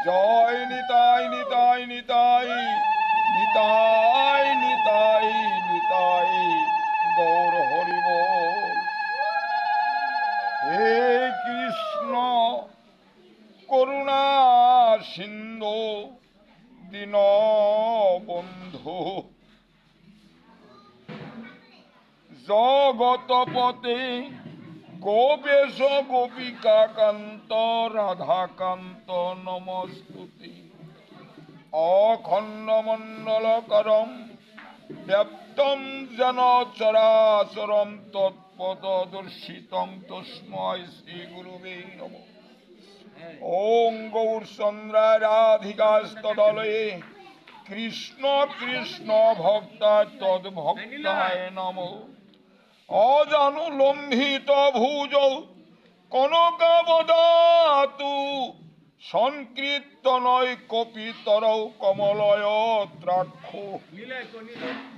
জয় নিতাই নিতাই নিতাই নিতাই নিতাই নিতাই গৌর হরি বল। হে কৃষ্ণ করুণা সিন্ধু দীন বন্ধু জগতপতে গোপেশ গোপিকা কান্ত রাধাকান্ত নমস্তুতে। অখণ্ড মণ্ডলকরম ব্যাপ্তম যেন চরাচরম তৎপদদর্শিতং তস্मै শ্রী গুরুবে নমঃ। ওম গৌরচন্দ্রায় রাধিকাস্তদলয়ে কৃষ্ণ কৃষ্ণ ভক্তা তদ্ভক্তায় নমঃ। অজানুলম্বিত ভুজ কনকাবদাতু সংকীর্তনয় কপিতরৌ কমলয় ত্রাক্ষ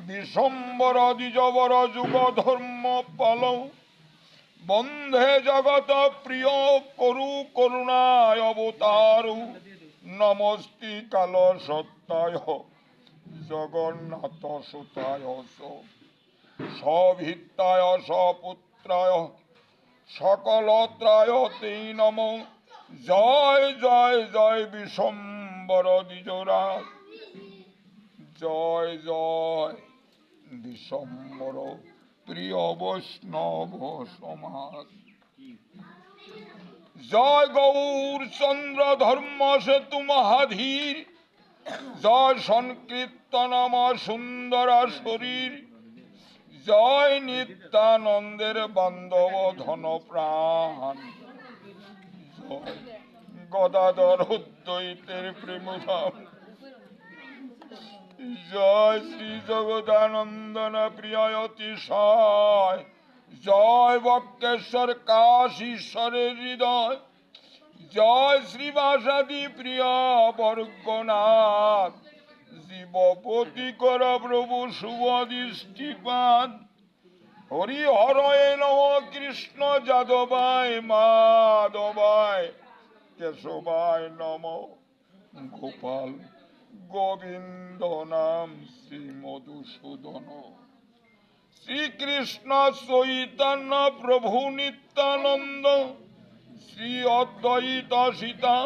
বিশ্বম্বর দ্বিজবর যুগ ধর্ম পালৌ বন্ধে জগত প্রিয় করু করুণায় অবতারু নমস্তি কাল সত্যায় জগন্নাথ সুতায় সভিত্তায় সপুত্রায় সকলত্রায় তে নমঃ। জয় জয় জয় বিশ্বম্বর দ্বিজরাজ জয় জয় বিশ্বম্বর প্রিয় বৈষ্ণব সমাজ। জয় গৌরচন্দ্র ধর্ম সেতু মহাধীর জয় সংকীর্তনম সুন্দর শরীর জয় নিত্যানন্দের বান্ধব ধন প্রাণ জয় গদাধর দ্বৈতের প্রেমধাম জয় শ্রী জগদানন্দন প্রিয় অতিশয় জয় বক্রেশ্বর কাশীশ্বরের হৃদয় জয় শ্রীবাসাদি প্রিয় বর্গনাথ জীবপতি কর প্রভু শুভ দৃষ্টিপাত। হরি হরয়ে নম কৃষ্ণ যাদবায় মাধবায় কেশবায় নম গোপাল গোবিন্দ নাম শ্রী মধুসূদন। শ্রীকৃষ্ণ চৈতন্য প্রভু নিত্যানন্দ শ্রী অদ্বৈত সীতা